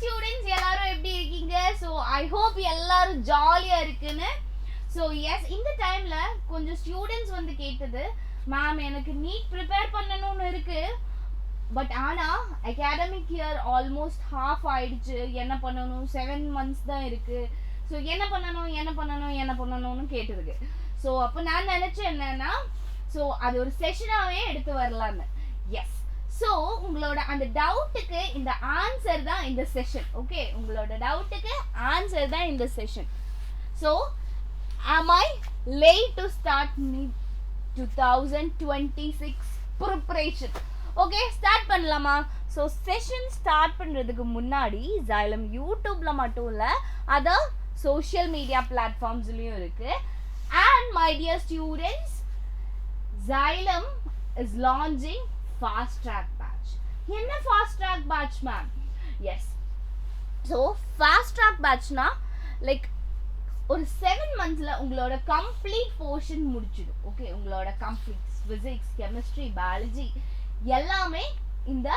students எல்லாரும் எப்படி இருக்கீங்க? So I hope எல்லாரும் ஜாலியா இருக்குன்னு. So yes, இந்த டைம்ல கொஞ்சம் students வந்து கேட்டது, மேம் எனக்கு நீட் ப்ரிப்பேர் பண்ணணும்னு இருக்கு, பட் ஆனா academic year almost half ஆயிடுச்சு, என்ன பண்ணணும், 7 months தான் இருக்கு, ஸோ என்ன பண்ணணும்னு கேட்டதுக்கு. ஸோ அப்போ நான் நினைச்சேன் என்னன்னா, ஸோ அது ஒரு செஷனாகவே எடுத்து வரலான்னு. எஸ், ஸோ உங்களோட அந்த டவுட்டுக்கு இந்த ஆன்சர் தான் இந்த செஷன். ஓகே, உங்களோட டவுட்டுக்கு ஆன்சர் தான் இந்த session. So am I late to start NEET 2026 preparation? Okay, start பண்ணலாமா? ஸோ செஷன் ஸ்டார்ட் பண்ணுறதுக்கு முன்னாடி Xylem யூடியூப்ல மட்டும் இல்லை, அதர் சோஷியல் மீடியா பிளாட்ஃபார்ம்ஸ்லையும் இருக்கு. And my dear students, Xylem is launching fast track batch. என்ன fast track batch ma'am? Yes, so fast track batchனா like ஒரு 7 monthsல உங்களோட complete portion முடிச்சிடும். ஓகே, உங்களோட complete physics, chemistry, biology எல்லாமே இந்த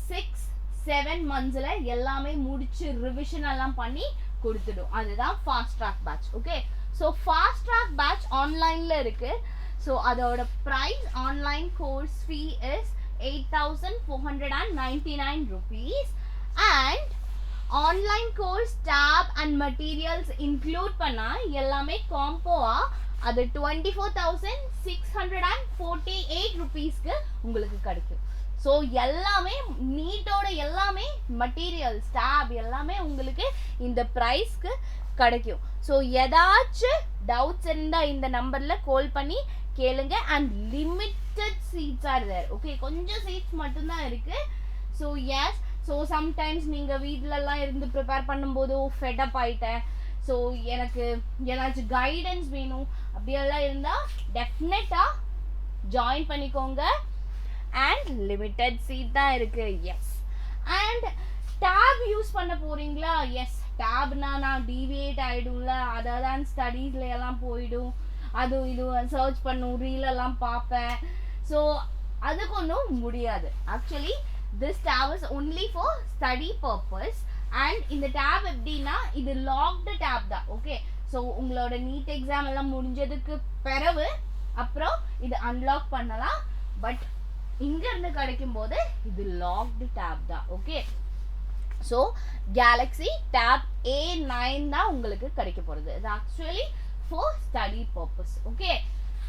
6-7 monthsல எல்லாமே முடிச்சு ரிவிஷன் எல்லாம் பண்ணி கொடுத்துடும். அதுதான் fast track batch. Okay, so fast track batch ஆன்லைனில் இருக்குது. ஸோ அதோட price online course fee is 8,499 rupees and online course tab and materials include பண்ணால் எல்லாமே காம்போவாக அது 24,648 rupeesக்கு உங்களுக்கு கிடைக்கும். ஸோ எல்லாமே நீட்டோட எல்லாமே மெட்டீரியல்ஸ் டேப் எல்லாமே உங்களுக்கு இந்த ப்ரைஸ்க்கு கிடைக்கும். ஸோ ஏதாச்சும் டவுட்ஸ் இருந்தால் இந்த நம்பரில் கால் பண்ணி கேளுங்க. And limited seats are there. Okay, கொஞ்சம் சீட்ஸ் மட்டும்தான் இருக்குது. ஸோ எஸ், ஸோ சம்டைம்ஸ் நீங்கள் வீட்டிலலாம் இருந்து ப்ரிப்பேர் பண்ணும்போது ஃபெட்டப் ஆகிட்டேன், ஸோ எனக்கு ஏதாச்சும் கைடன்ஸ் வேணும் அப்படியெல்லாம் இருந்தால் டெஃபினட்டாக ஜாயின் பண்ணிக்கோங்க. அண்ட் லிமிட்டட் சீட் தான் இருக்குது. எஸ், அண்ட் டேப் யூஸ் பண்ண போகிறீங்களா? எஸ், டேப்னா நான் டிவியேட் ஆகிடும்ல, அதர் தேன் ஸ்டடீஸ்ல எல்லாம் போயிடும், அதுவும் இதுவும் சர்ச் பண்ணும், ரீலெல்லாம் பார்ப்பேன். ஸோ அதுக்கு ஒன்றும் முடியாது. Actually this tab is only for study purpose. And இந்த டேப் எப்படின்னா இது லாக்டு டேப் தான். ஓகே, ஸோ உங்களோட நீட் எக்ஸாம் எல்லாம் முடிஞ்சதுக்கு பிறகு அப்புறம் இது அன்லாக் பண்ணலாம். பட் இங்கேருந்து கிடைக்கும் போது இது லாக்டு டேப் தான். Okay, so Galaxy tab A9 தான் உங்களுக்கு கிடைக்க போகிறது. இது actually for study purpose. Okay,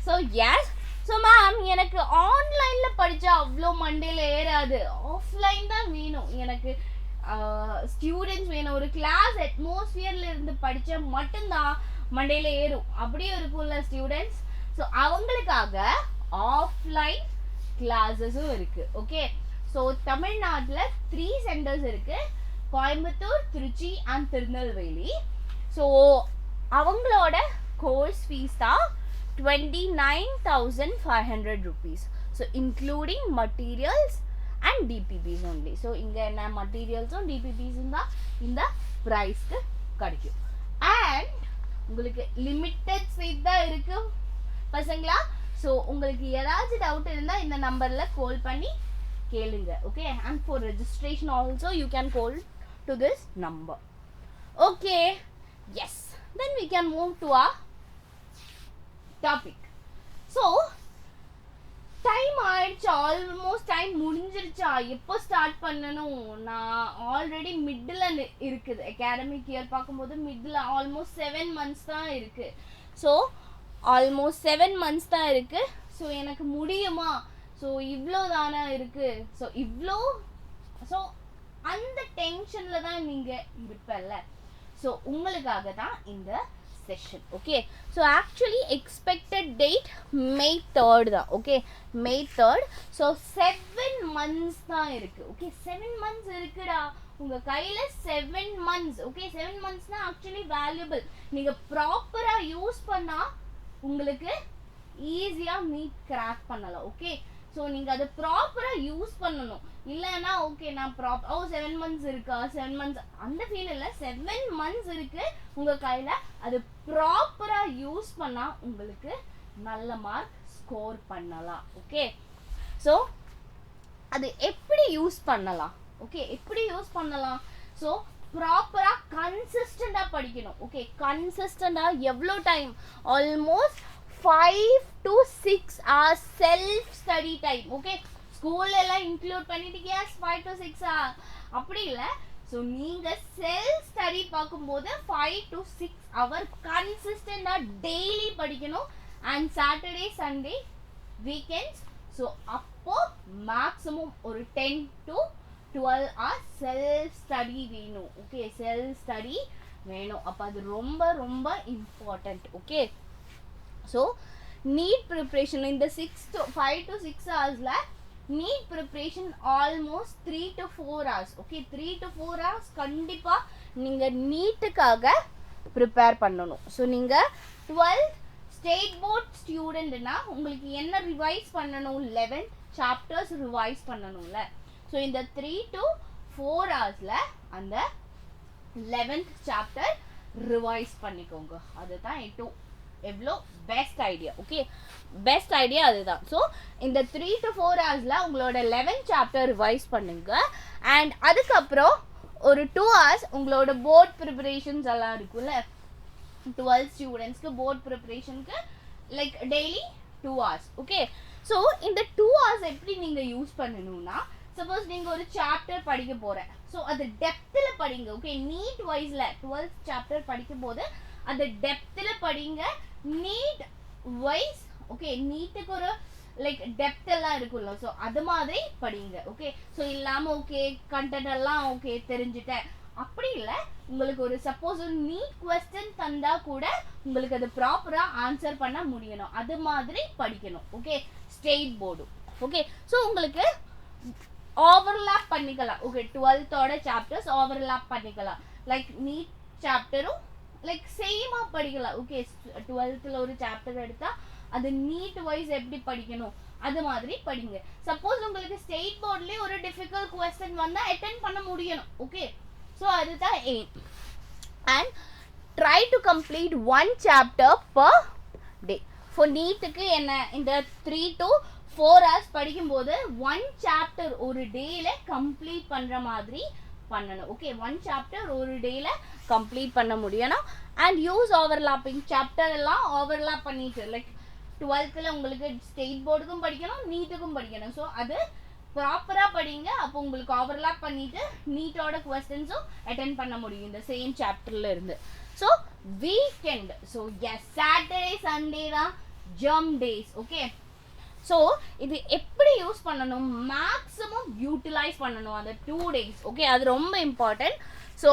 so yes, so ma'am எனக்கு ஆன்லைனில் படித்தா அவ்வளோ மண்டேல ஏறாது, ஆஃப்லைன் தான் வேணும், எனக்கு ஸ்டூடெண்ட்ஸ் வேணும், ஒரு கிளாஸ் அட்மாஸ்பியரில் இருந்து படித்தா மட்டும்தான் மண்டேல ஏறும், அப்படியே இருக்கும்ல ஸ்டூடெண்ட்ஸ். ஸோ அவங்களுக்காக ஆஃப்லைன் கிளாஸஸும் இருக்குது. ஓகே, ஸோ தமிழ்நாட்டில் 3 சென்டர்ஸ் இருக்குது, கோயம்புத்தூர், திருச்சி அண்ட் திருநெல்வேலி. ஸோ அவங்களோட கோர்ஸ் ஃபீஸ் தான் 29,500 rupees. So including materials and DPPs only. So இங்கே என்ன மெட்டீரியல்ஸும் டிபிபிஸும் தான் இந்த ப்ரைஸ்க்கு கிடைக்கும். அண்ட் உங்களுக்கு லிமிட்டட் சீட் தான் இருக்குது பசங்களா. ஸோ உங்களுக்கு ஏதாச்சும் டவுட் இருந்தால் இந்த நம்பரில் கால் பண்ணி கேளுங்க. Okay, and for registration also you can call to this number. Okay, yes, then we can move to our topic. So time ஆயிடுச்சு, ஆல்மோஸ்ட் டைம் முடிஞ்சிருச்சா? எப்போ ஸ்டார்ட் பண்ணணும்? நான் ஆல்ரெடி மிடில் இருக்குது, அகாடமிக் இயர் பார்க்கும்போது மிடில் ஆல்மோஸ்ட் 7 months தான் இருக்குது. So almost 7 months தான் இருக்குது. ஸோ எனக்கு முடியுமா? ஸோ இவ்வளோ தானே இருக்குது, ஸோ இவ்வளோ, ஸோ அந்த டென்ஷனில் தான் நீங்கள் இருப்பல்ல. ஸோ உங்களுக்காக தான் இந்த session. Okay, so actually expected date May 3rd தான். Okay, May 3rd. So 7 months தான் இருக்குது. ஓகே, 7 months இருக்குடா உங்கள் கையில், 7 months. ஓகே, 7 monthsனால் ஆக்சுவலி வேல்யூபிள். நீங்கள் ப்ராப்பராக யூஸ் பண்ணால் உங்களுக்கு ஈஸியாக நீட் கிராக் பண்ணலாம். ஓகே, ஸோ நீங்கள் அதை ப்ராப்பராக யூஸ் பண்ணணும். இல்லைன்னா ஓகே நான் 7 months இருக்கா, 7 months அந்த ஃபீல் இல்லை, 7 months இருக்குது உங்கள் கையில், அது ப்ராப்பராக யூஸ் பண்ணால் உங்களுக்கு நல்ல மார்க் ஸ்கோர் பண்ணலாம். ஓகே, ஸோ அது எப்படி யூஸ் பண்ணலாம்? ஓகே, எப்படி யூஸ் பண்ணலாம்? ஸோ ப்ராப்பராக கன்சிஸ்டண்டாக படிக்கணும். ஓகே, கன்சிஸ்டண்டாக எவ்வளோ time? Almost 5 to 6 hours self study time. Okay, ஸ்கூல்ல எல்லாம் இன்க்ளூட் பண்ணிட்டு 5 to 6 hours அப்படி இல்லை. ஸோ நீங்கள் செல்ஃப் ஸ்டடி பார்க்கும்போது 5 to 6 hours கன்சிஸ்டண்டாக டெய்லி படிக்கணும். And Saturday Sunday weekends. So அப்போ மேக்ஸிமம் ஒரு 10 to 12 hours செல்ஃப் ஸ்டடி வேணும். ஓகே, செல்ஃப் ஸ்டடி வேணும். அப்போ அது ரொம்ப ரொம்ப important. Okay, so NEET preparation இந்த 5 to 6 ஹவர்ஸில் NEET preparation almost 3 to 4 hours. Okay, 3 to 4 hours கண்டிப்பாக நீங்கள் நீட்டுக்காக ப்ரிப்பேர் பண்ணணும். ஸோ நீங்கள் 12th ஸ்டேட் போர்ட் ஸ்டூடெண்ட்னா உங்களுக்கு என்ன ரிவைஸ் பண்ணணும்? 11 chapters ரிவைஸ் பண்ணணும்ல. ஸோ இந்த 3 to 4 ஹவர்ஸில் அந்த 11th chapter ரிவைஸ் பண்ணிக்கோங்க. அதுதான் எவ்வளோ best idea. Okay, best idea அதுதான். ஸோ இந்த 3 to 4 ஹவர்ஸில் உங்களோட 11th chapter ரிவைஸ் பண்ணுங்க. அண்ட் அதுக்கப்புறம் ஒரு 2 hours உங்களோட போர்ட் ப்ரிப்பரேஷன்ஸ் எல்லாம் இருக்குல்ல, 12 ஸ்டூடெண்ட்ஸ்க்கு போர்ட் ப்ரிப்பரேஷனுக்கு like daily 2 hours. Okay, so இந்த 2 hours எப்படி நீங்கள் யூஸ் பண்ணணும்னா, சப்போஸ் நீங்கள் ஒரு சாப்டர் படிக்க போகிறேன், ஸோ அது டெப்த்தில் படிங்க. ஓகே, நீட் வைஸில் 12th chapter படிக்கும் போது அந்த டெப்த்தில் படிங்க. நீட் வைஸ் ஓகே, நீட்டுக்கு ஒரு லைக் டெப்த் எல்லாம் இருக்குல்ல, ஸோ அது மாதிரி படிங்க. ஓகே, ஸோ இல்லாமல் ஓகே கண்டென்ட் எல்லாம் ஓகே தெரிஞ்சுட்டேன் அப்படி இல்லை. உங்களுக்கு ஒரு சப்போஸ் ஒரு நீட் கொஸ்டின் தந்தா கூட உங்களுக்கு அது ப்ராப்பராக ஆன்சர் பண்ண முடியணும். அது மாதிரி படிக்கணும். Okay, state board. Okay, so உங்களுக்கு ஓவர்லாப் பண்ணிக்கலாம். ஓகே, 12th சாப்டர்ஸ் ஓவர்லாப் பண்ணிக்கலாம். லைக் நீட் சாப்டரும் லைக் சேமாக படிக்கலாம். ஓகே, 12th ஒரு சாப்டர் எடுத்தால் அது நீட் வைஸ் எப்படி படிக்கணும் அது மாதிரி படிங்க. சப்போஸ் உங்களுக்கு ஸ்டேட் போர்ட்லேயே ஒரு டிஃபிகல்ட் கொஸ்டின் வந்தால் அட்டென்ட் பண்ண முடியணும். ஓகே, ஸோ அதுதான் aim. And try to complete 1 chapter per day. For நீட்டுக்கு என்ன இந்த 3 to 4 hours படிக்கும்போது 1 chapter ஒரு டேல கம்ப்ளீட் பண்ணுற மாதிரி பண்ணணும். ஓகே, 1 chapter ஒரு டேல கம்ப்ளீட் பண்ண முடியணும். அண்ட் யூஸ் ஓவர்லாப்பிங் சாப்டர் எல்லாம் ஓவர்லாப் பண்ணிட்டு லைக் 12th உங்களுக்கு ஸ்டேட் போர்டுக்கும் படிக்கணும், நீட்டுக்கும் படிக்கணும். ஸோ அது ப்ராப்பராக படிங்க. அப்போ உங்களுக்கு ஓவர்லாப் பண்ணிட்டு நீட்டோட கொஸ்டின்ஸும் அட்டென்ட் பண்ண முடியும் இந்த சேம் சாப்டர்ல இருந்து. So weekend, so yes Saturday Sunday தான் ஜம் டேஸ். ஓகே, ஸோ இது எப்படி யூஸ் பண்ணணும்? மேக்ஸிமம் யூட்டிலைஸ் பண்ணணும் அந்த 2 days. ஓகே, அது ரொம்ப important. So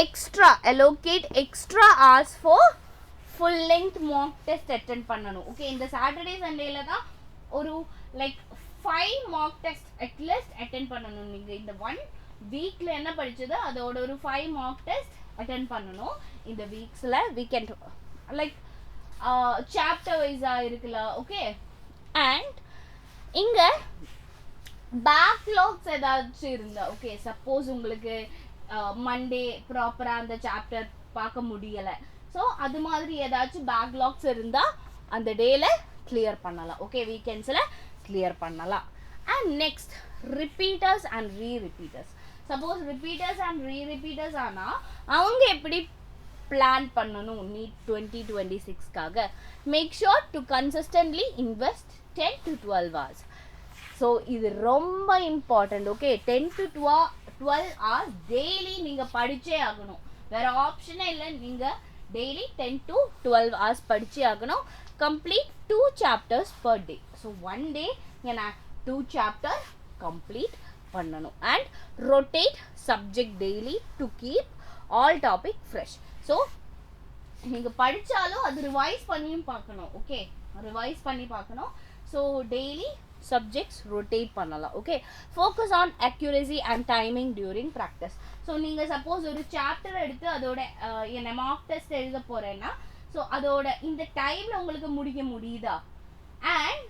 extra allocate extra hours for full length mock test attend பண்ணணும். ஓகே, இந்த சாட்டர்டே சண்டேல தான் ஒரு like 5 mock test at least attend பண்ணணும். நீங்கள் இந்த 1 வீக்கில் என்ன படிச்சதோ அதோட ஒரு 5 mock test அட்டென்ட் பண்ணணும் இந்த வீக்ஸில். வீக்கெண்ட் லைக் சாப்டர் வைஸாக இருக்குல்ல. ஓகே, அண்ட் இங்கே பேக்லாக்ஸ் ஏதாச்சும் இருந்தா ஓகே, சப்போஸ் உங்களுக்கு மண்டே ப்ராப்பராக அந்த சாப்டர் பார்க்க முடியலை, ஸோ அது மாதிரி ஏதாச்சும் பேக்லாக்ஸ் இருந்தால் அந்த டேல கிளியர் பண்ணலாம். ஓகே, வீக்கெண்ட்ஸில் கிளியர் பண்ணலாம். And next repeaters and rerepeaters. Suppose repeaters and rerepeaters ஆனால் அவங்க எப்படி பிளான் பண்ணணும் நீட் 2026க்காக? Make sure to consistently invest 10 to 12 hours. So இது ரொம்ப important. Okay, 10 to 12 hours daily நீங்கள் படித்தே ஆகணும். வேறு ஆப்ஷனே இல்லை. நீங்கள் டெய்லி 10 to 12 hours படித்தே ஆகணும். Complete 2 chapters per day. So 1 day நான் 2 chapter கம்ப்ளீட் பண்ணணும். And rotate subject daily to keep all topic fresh. So நீங்கள் படித்தாலும் அது ரிவைஸ் பண்ணியும் பார்க்கணும். ஓகே, ரிவைஸ் பண்ணி பார்க்கணும். ஸோ டெய்லி சப்ஜெக்ட்ஸ் ரொட்டேட் பண்ணலாம். Okay, focus on accuracy and timing during practice. So நீங்கள் சப்போஸ் ஒரு சாப்டர் எடுத்து அதோட என்ன மார்க் டெஸ்ட் எழுத போகிறேன்னா, ஸோ அதோட இந்த டைமில் உங்களுக்கு முடிக்க முடியுதா? அண்ட்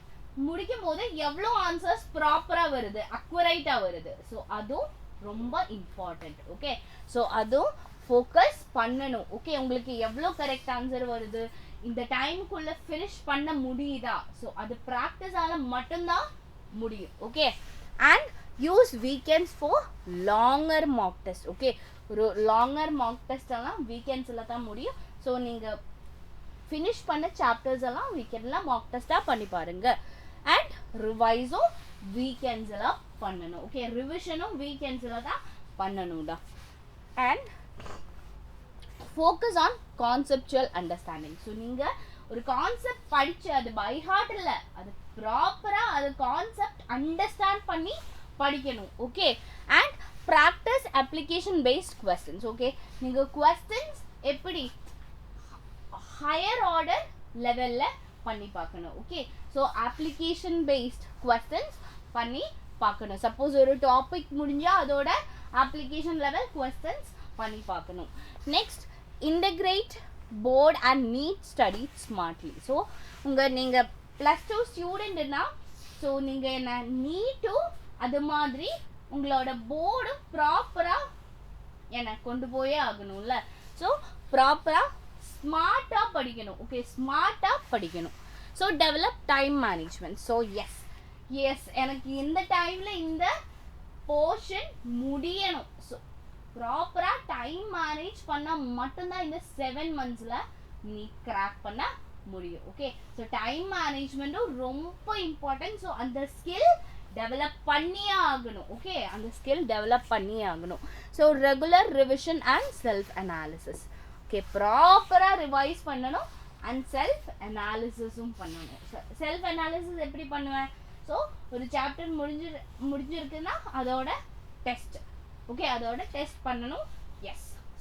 முடிக்கும் போது எவ்வளோ ஆன்சர்ஸ் ப்ராப்பராக வருது, அக்யூரேட்டாக வருது. ஸோ அதுவும் ரொம்ப இம்பார்ட்டண்ட். ஓகே, ஸோ அதுவும் ஃபோக்கஸ் பண்ணணும். ஓகே, உங்களுக்கு எவ்வளோ கரெக்ட் ஆன்சர் வருது, இந்த டைமுக்குள்ளே ஃபினிஷ் பண்ண முடியுதா? ஸோ அது ப்ராக்டிஸால் மட்டும்தான் முடியும். Okay, and use weekends for longer mark test. Okay, ஒரு லாங்கர் மார்க் டெஸ்ட் எல்லாம் வீக்கெண்ட்ஸில் தான் முடியும். ஸோ நீங்கள் ஃபினிஷ் பண்ண சாப்டர்ஸ் எல்லாம் வீக்கெண்டில் மார்க் டெஸ்ட்டாக பண்ணி பாருங்க. அண்ட் ரிவைஸும் வீக்கெண்ட்ஸில் பண்ணணும். ஓகே, ரிவிஷனும் வீக்கெண்ட்ஸில் தான் பண்ணணும்டா. And focus on conceptual understanding. So நீங்கள் ஒரு கான்செப்ட் படித்து அது பை ஹார்ட் இல்லை, அது ப்ராப்பராக அது கான்செப்ட் அண்டர்ஸ்டாண்ட் பண்ணி படிக்கணும். Okay, and practice application paste questions. Okay, நீங்கள் கொஸ்டின்ஸ் எப்படி ஹையர் ஆர்டர் லெவலில் பண்ணி பார்க்கணும். Okay, so application paste questions பண்ணி பார்க்கணும். சப்போஸ் ஒரு டாபிக் முடிஞ்சால் அதோட அப்ளிகேஷன் லெவல் கொஸ்டின்ஸ் பண்ணி பார்க்கணும். Next, integrate board and NEET study smartly. So நீங்கள் +2 ஸ்டூடெண்ட்னா, ஸோ நீங்கள் என்ன நீட்டும் அது மாதிரி உங்களோட போர்டும் ப்ராப்பராக என்ன கொண்டு போயே ஆகணும்ல. ஸோ ப்ராப்பராக ஸ்மார்ட்டாக படிக்கணும். ஓகே, ஸ்மார்ட்டாக படிக்கணும். So develop time management. So yes எனக்கு இந்த டைமில் இந்த போர்ஷன் முடியணும். ஸோ ப்ராப்பராக டைம் மேனேஜ் பண்ணால் மட்டும்தான் இந்த 7 monthsல நீ கிராக் பண்ண முடியும். ஓகே, ஸோ டைம் மேனேஜ்மெண்ட்டும் ரொம்ப இம்பார்ட்டன்ட். ஸோ அந்த ஸ்கில் டெவலப் பண்ணியே ஆகணும். ஓகே, அந்த ஸ்கில் டெவலப் பண்ணியே ஆகணும். So regular revision and self analysis. Okay, ப்ராப்பராக ரிவைஸ் பண்ணணும் அண்ட் செல்ஃப் அனாலிசிஸும் பண்ணணும். செல்ஃப் அனாலிசிஸ் எப்படி பண்ணுவேன்? ஸோ ஒரு சாப்டர் முடிஞ்சிருக்குன்னா அதோட டெஸ்ட். ஓகே, அதோட டெஸ்ட் பண்ணணும்.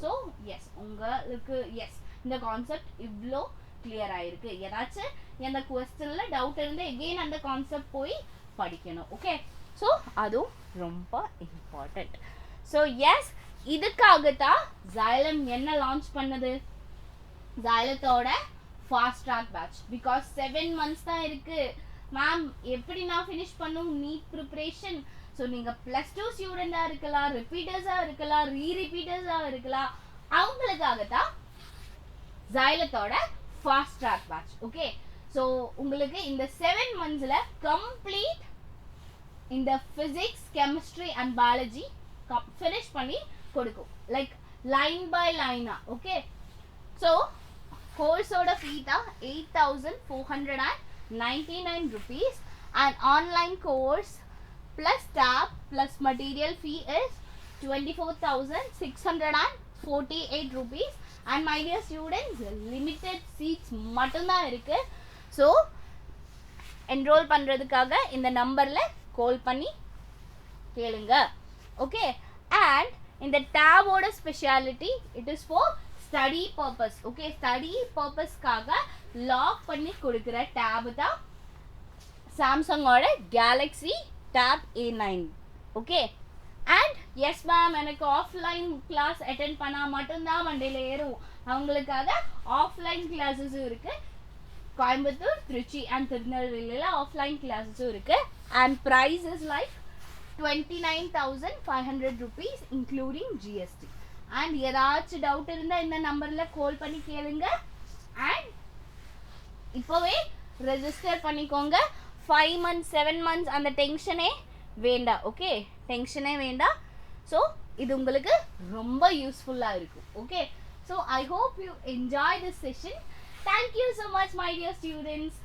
ஸோ உங்களுக்கு இந்த கான்செப்ட் இவ்வளோ கிளியர் ஆயிருக்கு. ஏதாச்சும் எந்த கொஸ்டினில் டவுட் இருந்து எகெயின் அந்த கான்செப்ட் போய் படிக்கணும். ஓகே, ஸோ அதுவும் ரொம்ப இம்பார்ட்டண்ட். ஸோ இதுக்காகத்தான் Xylem என்ன லான்ச் பண்ணது? Xylemத்தோட fast track batch. Because 7 months தான் இருக்கு மேம், எப்படி நான் ஃபினிஷ் பண்ணும் நீட் ப்ரிப்பரேஷன்? ஸோ நீங்கள் +2 ஸ்டூடெண்டாக இருக்கலாம், ரிப்பீட்டர்ஸாக இருக்கலாம், ரீரிப்பீட்டர்ஸாக இருக்கலாம், அவங்களுக்காகத்தான் Xylemத்தோட fast track batch. Okay, so உங்களுக்கு இந்த 7 monthsல கம்ப்ளீட் இந்த physics, chemistry and biology finish பண்ணி கொடுக்கும். லைக் லைன் பை லைனா. ஓகே, ஸோ கோர்ஸோட ஃபீ தான் 8,499 rupees and online course plus tab plus material fee is 24,648 rupees. And my dear students, limited seats மட்டும்தான் இருக்கு. ஸோ என்ரோல் பண்ணுறதுக்காக இந்த நம்பரில் கால் பண்ணி கேளுங்க. ஓகே, அண்ட் இந்த டேபோட speciality it is for study purpose. Okay, study பர்பஸ்க்காக லாக் பண்ணி கொடுக்குற டேபு தான் சாம்சங்கோட Galaxy tab A9. Okay, and yes ma'am எனக்கு ஆஃப்லைன் கிளாஸ் அட்டென்ட் பண்ணால் மட்டும்தான் மண்டேல ஏறும். அவங்களுக்காக ஆஃப்லைன் கிளாஸஸும் இருக்குது. கோயம்புத்தூர், திருச்சி அண்ட் திருநெல்வேலியில் ஆஃப்லைன் கிளாஸஸும் இருக்குது. And price is like 29,500 rupees including GST. அண்ட் ஏதாச்சும் டவுட் இருந்தால் இந்த நம்பரில் கால் பண்ணி கேளுங்க. அண்ட் இப்போவே ரெஜிஸ்டர் பண்ணிக்கோங்க. 5 months 7 months அந்த டென்ஷனே வேண்டாம். ஓகே, டென்ஷனே வேண்டாம். ஸோ இது உங்களுக்கு ரொம்ப யூஸ்ஃபுல்லாக இருக்கும். Okay, so I hope you enjoy this session. Thank you so much, my dear students.